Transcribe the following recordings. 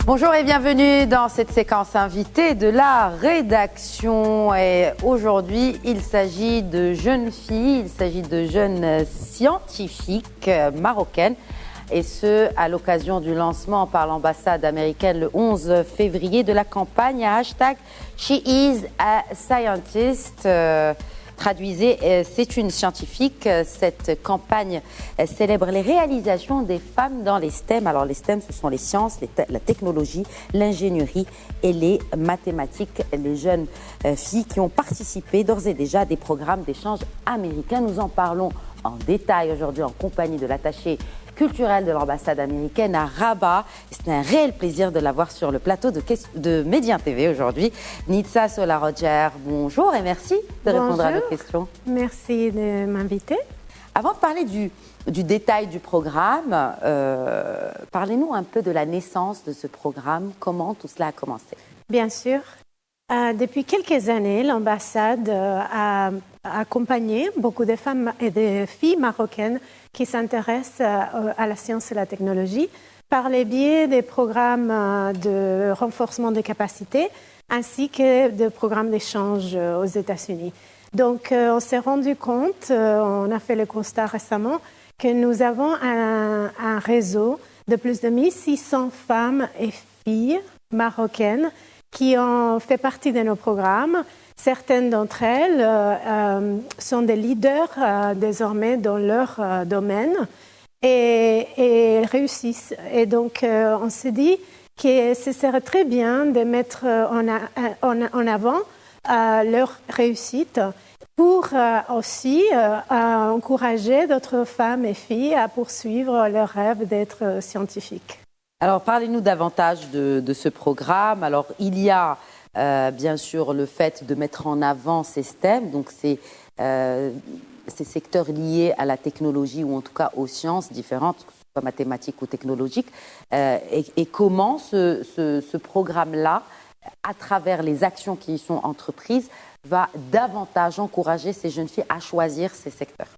Bonjour et bienvenue dans cette séquence invitée de la rédaction. Et aujourd'hui, il s'agit de jeunes filles, il s'agit de jeunes scientifiques marocaines. Et ce, à l'occasion du lancement par l'ambassade américaine le 11 février de la campagne à hashtag She is a Scientist. Traduisez, c'est une scientifique. Cette campagne célèbre les réalisations des femmes dans les STEM. Alors les STEM, ce sont les sciences, la technologie, l'ingénierie et les mathématiques. Les jeunes filles qui ont participé d'ores et déjà à des programmes d'échange américains. Nous en parlons en détail aujourd'hui en compagnie de l'attachée culturelle de l'ambassade américaine à Rabat. C'est un réel plaisir de l'avoir sur le plateau de Médien TV aujourd'hui. Nitsa Sola-Roger, bonjour et merci de répondre à nos questions. Merci de m'inviter. Avant de parler du détail du programme, parlez-nous un peu de la naissance de ce programme, comment tout cela a commencé. Bien sûr. Depuis quelques années, l'ambassade a accompagné beaucoup de femmes et de filles marocaines qui s'intéressent à la science et la technologie par le biais des programmes de renforcement des capacités ainsi que de programmes d'échange aux États-Unis. Donc, on s'est rendu compte, on a fait le constat récemment, que nous avons un réseau de plus de 1600 femmes et filles marocaines qui ont fait partie de nos programmes. Certaines d'entre elles sont des leaders désormais dans leur domaine et réussissent. Et donc, on s'est dit que ce serait très bien de mettre en avant leur réussite pour aussi encourager d'autres femmes et filles à poursuivre leur rêve d'être scientifiques. Alors, parlez-nous davantage de ce programme. Alors, il y a bien sûr le fait de mettre en avant ces STEM, donc ces secteurs liés à la technologie ou en tout cas aux sciences différentes, que ce soit mathématiques ou technologiques, et comment ce programme-là, à travers les actions qui y sont entreprises, va davantage encourager ces jeunes filles à choisir ces secteurs.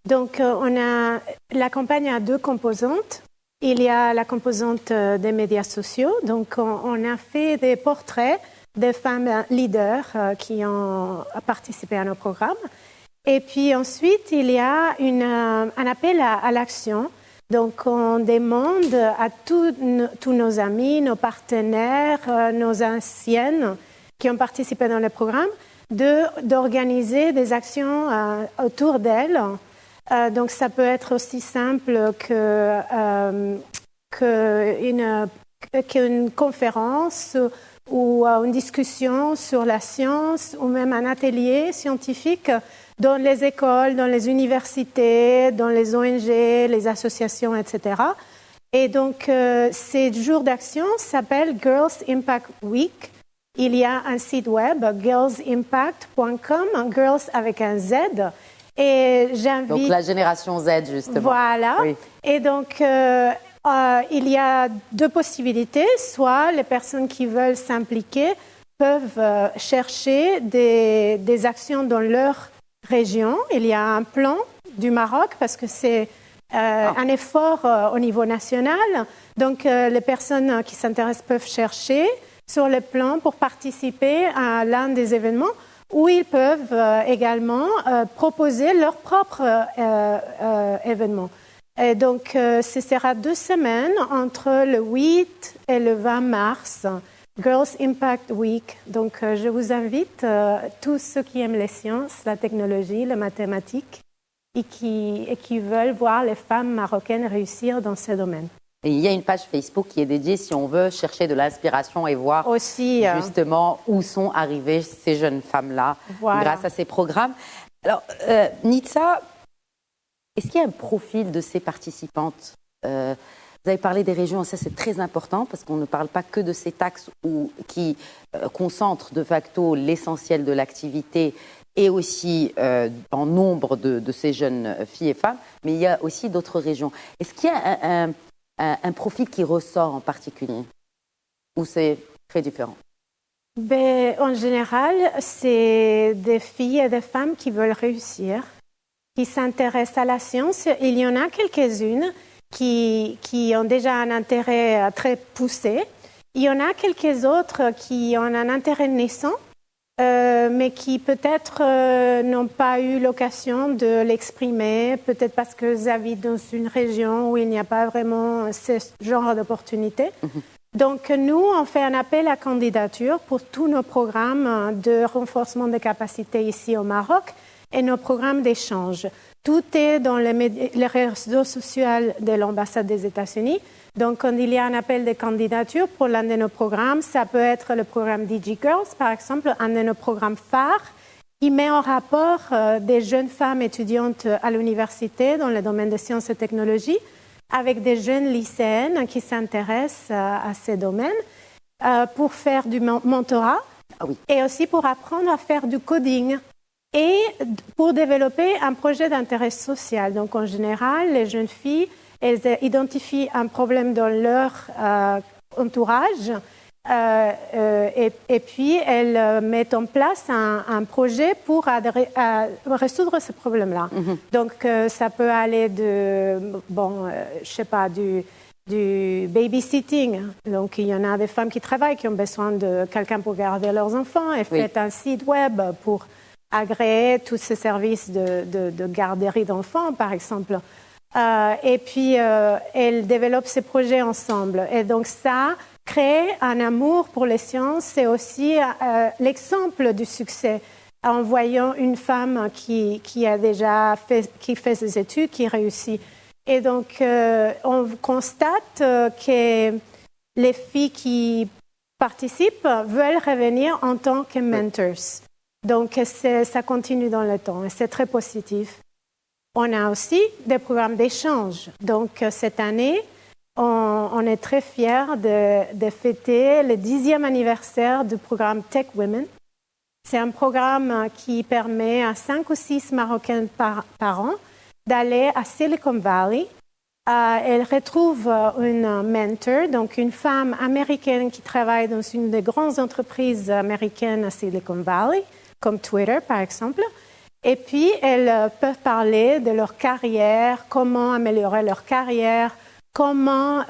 Donc, la campagne a deux composantes. Il y a la composante des médias sociaux. Donc, on a fait des portraits des femmes leaders qui ont participé à nos programmes. Et puis ensuite, il y a un appel à l'action. Donc, on demande à tous nos amis, nos partenaires, nos anciennes qui ont participé dans le programme d'organiser des actions autour d'elles. Donc, ça peut être aussi simple qu'une conférence ou une discussion sur la science ou même un atelier scientifique dans les écoles, dans les universités, dans les ONG, les associations, etc. Et donc, ces jours d'action s'appellent Girls Impact Week. Il y a un site web, girlsimpact.com, girls avec un Z. Et j'invite... Donc, la génération Z, justement. Voilà. Oui. Et donc, il y a deux possibilités. Soit les personnes qui veulent s'impliquer peuvent chercher des actions dans leur région. Il y a un plan du Maroc parce que c'est un effort au niveau national. Donc, les personnes qui s'intéressent peuvent chercher sur le plan pour participer à l'un des événements où ils peuvent également proposer leur propre événement. Et donc, ce sera 2 semaines entre le 8 et le 20 mars, Girls Impact Week. Donc, je vous invite, tous ceux qui aiment les sciences, la technologie, les mathématiques, et qui veulent voir les femmes marocaines réussir dans ces domaines. Et il y a une page Facebook qui est dédiée, si on veut, chercher de l'inspiration et voir aussi, justement où sont arrivées ces jeunes femmes-là grâce à ces programmes. Alors, Nitsa, est-ce qu'il y a un profil de ces participantes Vous avez parlé des régions, ça c'est très important parce qu'on ne parle pas que de ces taxes qui concentrent de facto l'essentiel de l'activité et aussi en nombre de ces jeunes filles et femmes, mais il y a aussi d'autres régions. Est-ce qu'il y a un profil qui ressort en particulier ou c'est très différent? En général, c'est des filles et des femmes qui veulent réussir, qui s'intéressent à la science. Il y en a quelques-unes qui ont déjà un intérêt très poussé Il y en a quelques autres qui ont un intérêt naissant, mais qui peut-être n'ont pas eu l'occasion de l'exprimer, peut-être parce qu'ils habitent dans une région où il n'y a pas vraiment ce genre d'opportunité. Donc, nous, on fait un appel à candidature pour tous nos programmes de renforcement des capacités ici au Maroc et nos programmes d'échange. Tout est dans les réseaux sociaux de l'ambassade des États-Unis. Donc, quand il y a un appel de candidature pour l'un de nos programmes, ça peut être le programme DigiGirls, par exemple, un de nos programmes phares, qui met en rapport des jeunes femmes étudiantes à l'université dans le domaine des sciences et technologies avec des jeunes lycéennes qui s'intéressent à ces domaines pour faire du mentorat et aussi pour apprendre à faire du coding et pour développer un projet d'intérêt social. Donc, en général, les jeunes filles, elles identifient un problème dans leur entourage et puis elles mettent en place un projet pour résoudre ce problème-là. Donc, ça peut aller du babysitting. Donc, il y en a des femmes qui travaillent, qui ont besoin de quelqu'un pour garder leurs enfants et font un site web pour agréer tous ces services de garderie d'enfants, par exemple. Et puis, elles développent ces projets ensemble. Et donc, ça crée un amour pour les sciences. C'est aussi l'exemple du succès en voyant une femme qui a déjà fait ses études, qui réussit. Et donc, on constate que les filles qui participent veulent revenir en tant que mentors. Donc, ça continue dans le temps et c'est très positif. On a aussi des programmes d'échange. Donc, cette année, on est très fiers de fêter le 10e anniversaire du programme Tech Women. C'est un programme qui permet à 5 ou 6 Marocaines par an d'aller à Silicon Valley. Elles retrouvent une mentor, donc une femme américaine qui travaille dans une des grandes entreprises américaines à Silicon Valley, comme Twitter par exemple. Et puis, elles peuvent parler de leur carrière, comment améliorer leur carrière, comment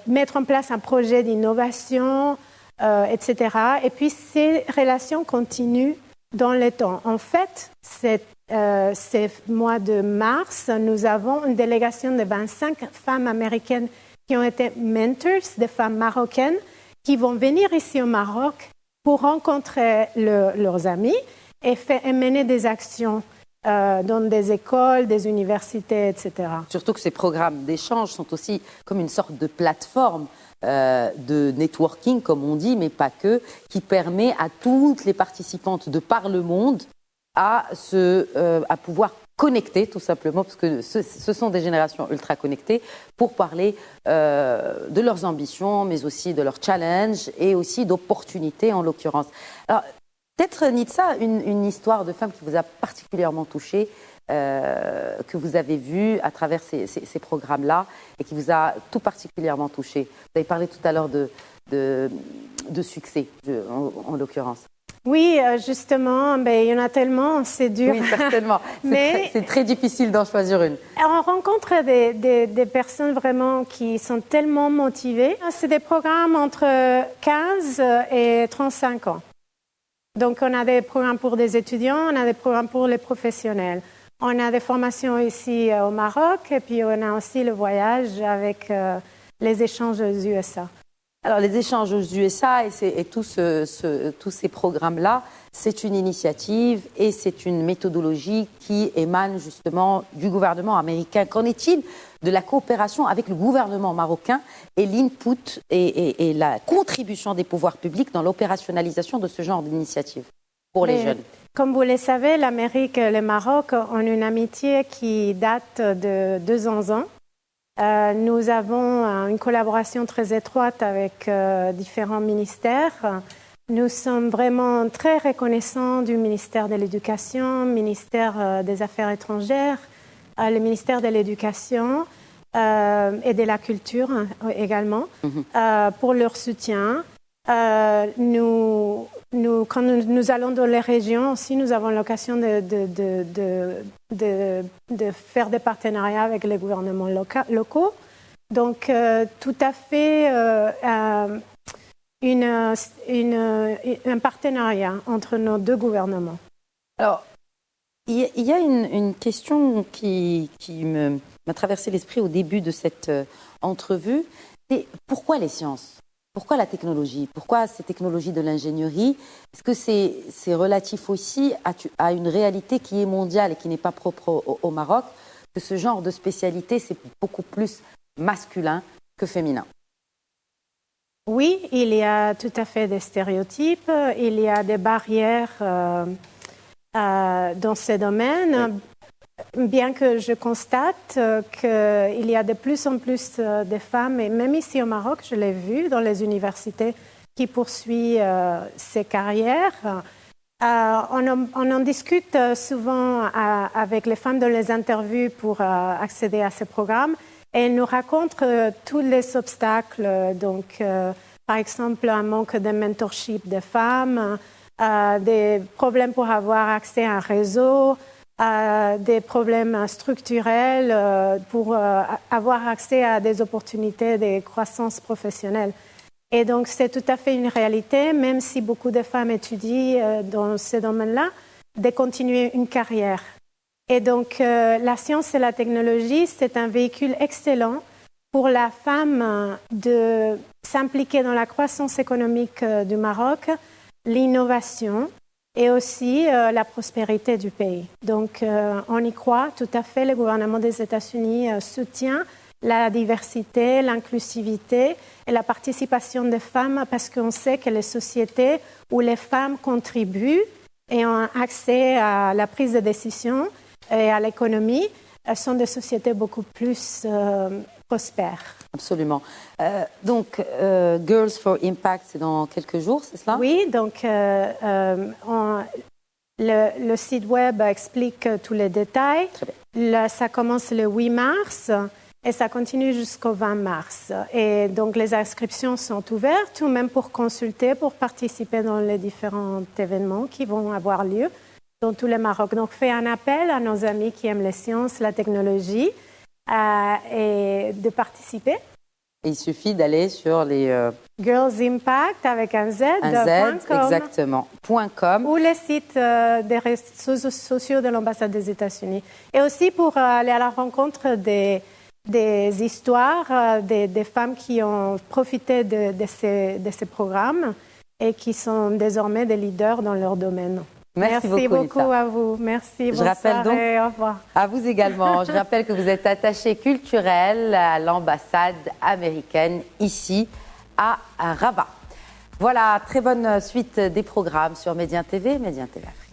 mettre en place un projet d'innovation, etc. Et puis, ces relations continuent dans le temps. En fait, ce mois de mars, nous avons une délégation de 25 femmes américaines qui ont été mentors, des femmes marocaines, qui vont venir ici au Maroc pour rencontrer leurs amis et mener des actions dans des écoles, des universités, etc. Surtout que ces programmes d'échange sont aussi comme une sorte de plateforme de networking, comme on dit, mais pas que, qui permet à toutes les participantes de par le monde à pouvoir connecter, tout simplement, parce que ce sont des générations ultra connectées, pour parler de leurs ambitions, mais aussi de leurs challenges et aussi d'opportunités, en l'occurrence. Alors, peut-être, Nitsa, une histoire de femme qui vous a particulièrement touchée, que vous avez vue à travers ces programmes-là et qui vous a tout particulièrement touché. Vous avez parlé tout à l'heure de succès, en l'occurrence. Oui, justement, il y en a tellement, c'est dur. Oui, certainement. C'est très difficile d'en choisir une. On rencontre des personnes vraiment qui sont tellement motivées. C'est des programmes entre 15 et 35 ans. Donc, on a des programmes pour des étudiants, on a des programmes pour les professionnels. On a des formations ici au Maroc et puis on a aussi le voyage avec les échanges aux USA. Alors, les échanges aux USA et tous ces programmes-là, c'est une initiative et c'est une méthodologie qui émane justement du gouvernement américain. Qu'en est-il de la coopération avec le gouvernement marocain et l'input et la contribution des pouvoirs publics dans l'opérationnalisation de ce genre d'initiative pour les jeunes? Comme vous le savez, l'Amérique et le Maroc ont une amitié qui date de 200 ans. Nous avons une collaboration très étroite avec différents ministères. Nous sommes vraiment très reconnaissants du ministère de l'Éducation, ministère des Affaires étrangères, le ministère de l'Éducation et de la Culture également, pour leur soutien. Quand nous allons dans les régions aussi, nous avons l'occasion de faire des partenariats avec les gouvernements locaux Donc, tout à fait un partenariat entre nos deux gouvernements. Alors, il y a une question qui m'a traversé l'esprit au début de cette entrevue. C'est pourquoi les sciences ? Pourquoi la technologie ? Pourquoi ces technologies de l'ingénierie ? Est-ce que c'est relatif aussi à une réalité qui est mondiale et qui n'est pas propre au Maroc, que ce genre de spécialité, c'est beaucoup plus masculin que féminin ? Oui, il y a tout à fait des stéréotypes, il y a des barrières dans ces domaines, bien que je constate qu'il y a de plus en plus de femmes, et même ici au Maroc, je l'ai vu dans les universités, qui poursuivent ces carrières. On en discute souvent avec les femmes dans les interviews pour accéder à ces programmes. Et elles nous racontent tous les obstacles, donc par exemple un manque de mentorship des femmes, des problèmes pour avoir accès à un réseau, des problèmes structurels pour avoir accès à des opportunités de croissance professionnelle. Et donc c'est tout à fait une réalité, même si beaucoup de femmes étudient dans ce domaine-là, de continuer une carrière. Et donc, la science et la technologie, c'est un véhicule excellent pour la femme de s'impliquer dans la croissance économique du Maroc, l'innovation et aussi la prospérité du pays. Donc, on y croit tout à fait. Le gouvernement des États-Unis soutient la diversité, l'inclusivité et la participation des femmes parce qu'on sait que les sociétés où les femmes contribuent et ont accès à la prise de décision et à l'économie, sont des sociétés beaucoup plus prospères. Absolument. Donc, Girls for Impact, c'est dans quelques jours, c'est cela ? Oui, donc le site web explique tous les détails. Là, ça commence le 8 mars et ça continue jusqu'au 20 mars. Et donc, les inscriptions sont ouvertes, ou même pour consulter, pour participer dans les différents événements qui vont avoir lieu dans tout le Maroc. Donc, fait un appel à nos amis qui aiment les sciences, la technologie, et de participer. Il suffit d'aller sur les... Girls Impact avec un Z. Exactement. .com. Ou les sites des réseaux sociaux de l'ambassade des États-Unis. Et aussi pour aller à la rencontre des histoires des femmes qui ont profité de ces programmes et qui sont désormais des leaders dans leur domaine. Merci beaucoup à vous. Merci. Je rappelle donc au revoir. À vous également. Je rappelle que vous êtes attaché culturel à l'ambassade américaine ici à Rabat. Voilà, très bonne suite des programmes sur Médien TV, Médien TV Afrique.